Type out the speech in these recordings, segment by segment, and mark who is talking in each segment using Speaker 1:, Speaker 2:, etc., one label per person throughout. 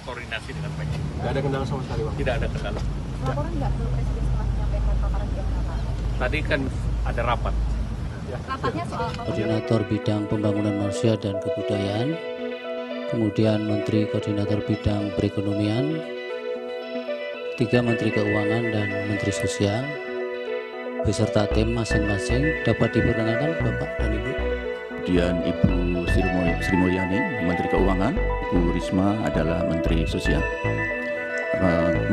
Speaker 1: berkoordinasi dengan baik.
Speaker 2: Nggak ada kendala sama sekali, Bang?
Speaker 1: Tidak ada kendala.
Speaker 3: Laporan nggak ke Presiden setelah menyampaikan paparan gimana, Pak?
Speaker 1: Tadi kan ada rapat.
Speaker 3: Rapatnya soal apa?
Speaker 4: Koordinator Bidang Pembangunan Manusia dan Kebudayaan, kemudian Menteri Koordinator Bidang Perekonomian, 3 Menteri Keuangan dan Menteri Sosial, beserta tim masing-masing. Dapat diperkenalkan Bapak dan Ibu.
Speaker 5: Kemudian Ibu Sri Mulyani, Menteri Keuangan, Bu Risma adalah Menteri Sosial,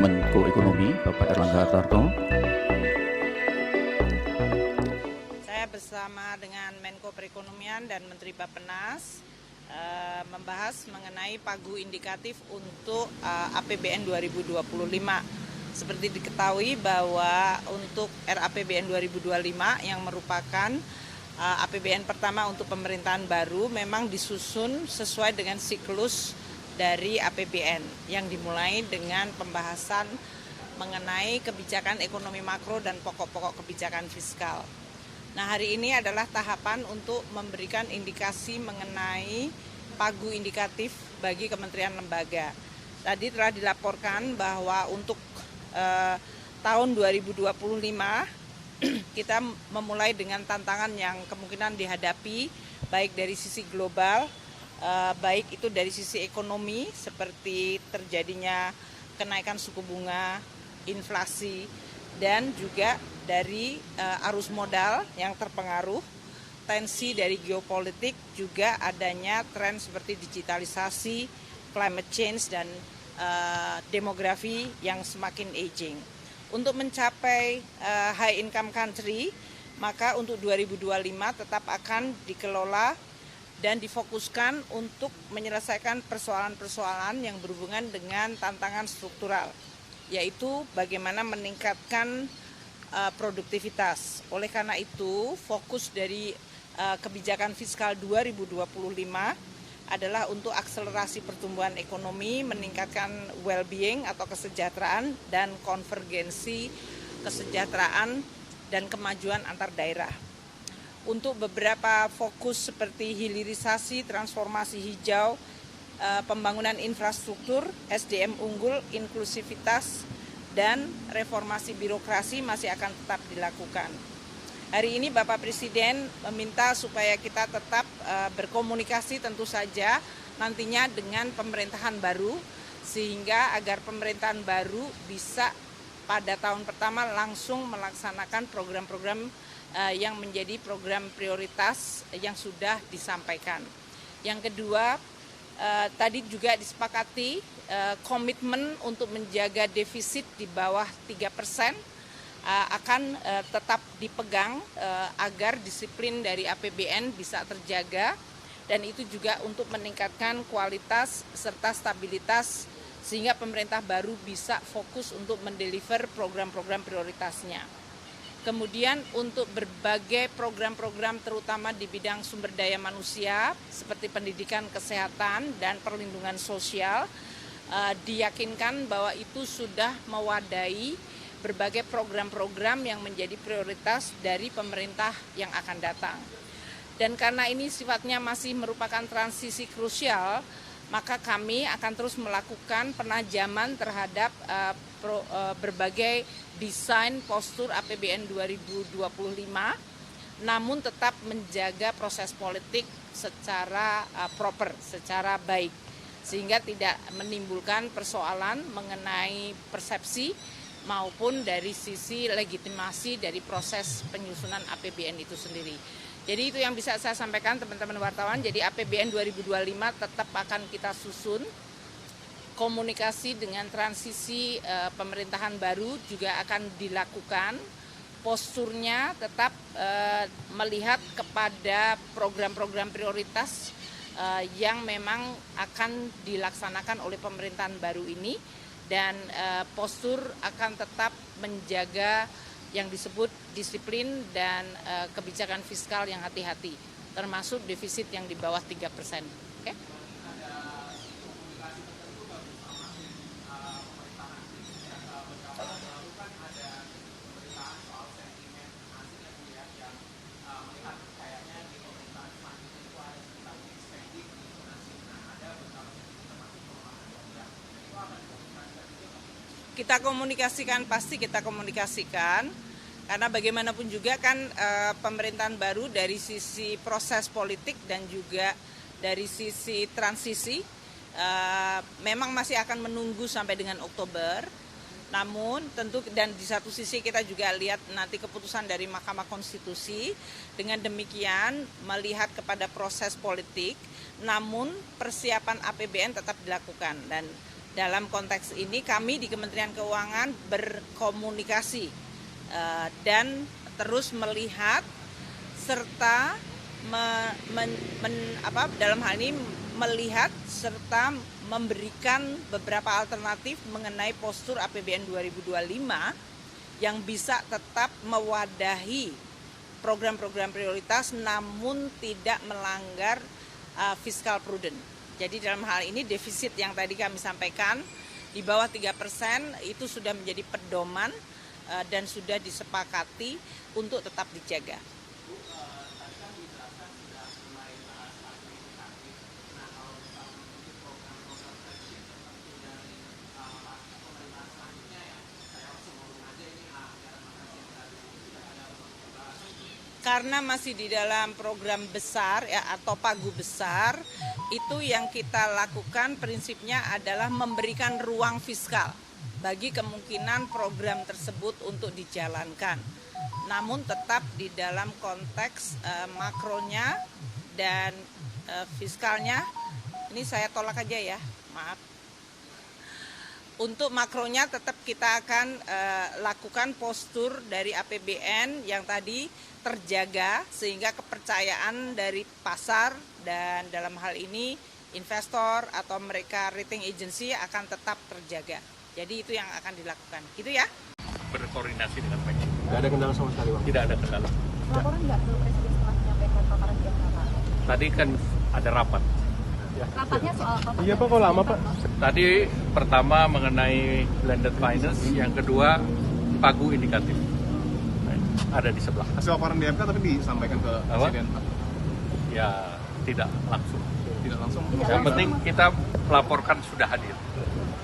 Speaker 5: Menko Ekonomi, Bapak Erlangga Hartarto.
Speaker 6: Saya bersama dengan Menko Perekonomian dan Menteri Bappenas membahas mengenai pagu indikatif untuk APBN 2025. Seperti diketahui bahwa untuk RAPBN 2025 yang merupakan APBN pertama untuk pemerintahan baru memang disusun sesuai dengan siklus dari APBN yang dimulai dengan pembahasan mengenai kebijakan ekonomi makro dan pokok-pokok kebijakan fiskal. Nah, hari ini adalah tahapan untuk memberikan indikasi mengenai pagu indikatif bagi kementerian lembaga. Tadi telah dilaporkan bahwa untuk tahun 2025 kita memulai dengan tantangan yang kemungkinan dihadapi baik dari sisi global, baik itu dari sisi ekonomi seperti terjadinya kenaikan suku bunga, inflasi, dan juga dari arus modal yang terpengaruh, tensi dari geopolitik, juga adanya tren seperti digitalisasi, climate change, dan demografi yang semakin aging. Untuk mencapai high income country, maka untuk 2025 tetap akan dikelola dan difokuskan untuk menyelesaikan persoalan-persoalan yang berhubungan dengan tantangan struktural, yaitu bagaimana meningkatkan produktivitas. Oleh karena itu, fokus dari kebijakan fiskal 2025 adalah untuk akselerasi pertumbuhan ekonomi, meningkatkan well-being atau kesejahteraan dan konvergensi kesejahteraan dan kemajuan antar daerah. Untuk beberapa fokus seperti hilirisasi, transformasi hijau, pembangunan infrastruktur, SDM unggul, inklusivitas, dan reformasi birokrasi masih akan tetap dilakukan. Hari ini Bapak Presiden meminta supaya kita tetap berkomunikasi tentu saja nantinya dengan pemerintahan baru, sehingga agar pemerintahan baru bisa pada tahun pertama langsung melaksanakan program-program yang menjadi program prioritas yang sudah disampaikan. Yang kedua, tadi juga disepakati komitmen untuk menjaga defisit di bawah 3%, akan tetap dipegang agar disiplin dari APBN bisa terjaga, dan itu juga untuk meningkatkan kualitas serta stabilitas sehingga pemerintah baru bisa fokus untuk mendeliver program-program prioritasnya. Kemudian untuk berbagai program-program terutama di bidang sumber daya manusia seperti pendidikan, kesehatan, dan perlindungan sosial, diyakinkan bahwa itu sudah mewadai berbagai program-program yang menjadi prioritas dari pemerintah yang akan datang. Dan karena ini sifatnya masih merupakan transisi krusial, maka kami akan terus melakukan penajaman terhadap berbagai desain postur APBN 2025, namun tetap menjaga proses politik secara proper, secara baik, sehingga tidak menimbulkan persoalan mengenai persepsi maupun dari sisi legitimasi dari proses penyusunan APBN itu sendiri. Jadi itu yang bisa saya sampaikan teman-teman wartawan. Jadi APBN 2025 tetap akan kita susun. Komunikasi dengan transisi pemerintahan baru juga akan dilakukan. Posturnya tetap melihat kepada program-program prioritas yang memang akan dilaksanakan oleh pemerintahan baru ini. Dan postur akan tetap menjaga yang disebut disiplin dan kebijakan fiskal yang hati-hati, termasuk defisit yang di bawah 3%. Okay? Kita komunikasikan, pasti kita komunikasikan. Karena bagaimanapun juga kan pemerintahan baru dari sisi proses politik dan juga dari sisi transisi memang masih akan menunggu sampai dengan Oktober. Namun tentu dan di satu sisi kita juga lihat nanti keputusan dari Mahkamah Konstitusi. Dengan demikian melihat kepada proses politik, namun persiapan APBN tetap dilakukan. Dan dalam konteks ini kami di Kementerian Keuangan berkomunikasi dan terus melihat serta dalam hal ini melihat serta memberikan beberapa alternatif mengenai postur APBN 2025 yang bisa tetap mewadahi program-program prioritas namun tidak melanggar fiskal prudent. Jadi dalam hal ini defisit yang tadi kami sampaikan di bawah 3% itu sudah menjadi pedoman dan sudah disepakati untuk tetap dijaga. Karena masih di dalam program besar ya atau pagu besar, itu yang kita lakukan prinsipnya adalah memberikan ruang fiskal bagi kemungkinan program tersebut untuk dijalankan. Namun tetap di dalam konteks makronya dan fiskalnya, ini saya tolak aja ya, maaf. Untuk makronya tetap kita akan lakukan postur dari APBN yang tadi terjaga sehingga kepercayaan dari pasar dan dalam hal ini investor atau mereka rating agency akan tetap terjaga. Jadi itu yang akan dilakukan. Gitu ya.
Speaker 1: Berkoordinasi dengan baik.
Speaker 2: Nggak ada kendala sama sekali, Bang?
Speaker 1: Tidak ada kendala.
Speaker 3: Laporan nggak ke Presiden setelah menyampaikan paparan di Pak?
Speaker 1: Tadi kan ada rapat.
Speaker 3: Rapatnya soal apa?
Speaker 2: Iya Pak, kok lama Pak?
Speaker 1: Tadi pertama mengenai blended finance, yang kedua pagu indikatif. Ada di sebelah.
Speaker 7: Hasil laporan di MK tapi disampaikan ke Presiden Pak?
Speaker 1: Ya tidak langsung.
Speaker 7: Tidak langsung.
Speaker 1: Yang penting kita melaporkan sudah hadir.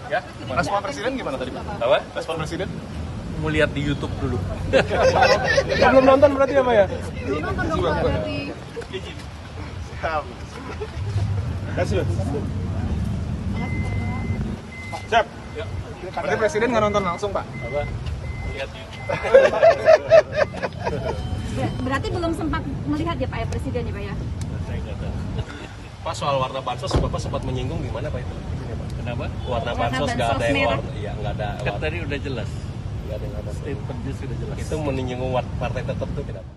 Speaker 1: Ya.
Speaker 7: Respon Presiden gimana tadi Pak?
Speaker 1: Apa?
Speaker 7: Respon Presiden?
Speaker 1: Mau lihat di YouTube dulu.
Speaker 2: Ya, belum nonton berarti ya Pak ya?
Speaker 3: Belum nonton dong Pak, berarti.
Speaker 7: Siap.
Speaker 2: Kasih.
Speaker 7: Siap. Berarti Presiden nggak nonton langsung Pak?
Speaker 1: Apa? Lihat di YouTube.
Speaker 3: Berarti belum sempat melihat ya Pak ya Presiden ya Pak ya?
Speaker 1: Saya nggak tahu.
Speaker 8: Pak, soal warna bansos Bapak sempat menyinggung gimana Pak itu?
Speaker 1: Kenapa?
Speaker 8: Warna bansos nggak ada yang
Speaker 3: merah.
Speaker 8: warna, iya nggak ada.
Speaker 1: Kan tadi udah jelas.
Speaker 8: Nggak ada yang warna.
Speaker 1: Statementnya sudah jelas.
Speaker 8: Itu menyinggung partai tertentu tidak Pak?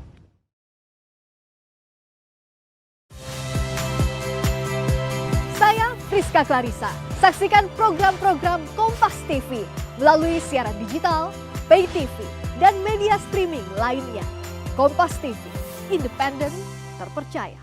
Speaker 9: Saya Friska Clarissa. Saksikan program-program Kompas TV melalui siaran digital, pay TV, dan media streaming lainnya. Kompas TV, independen, terpercaya.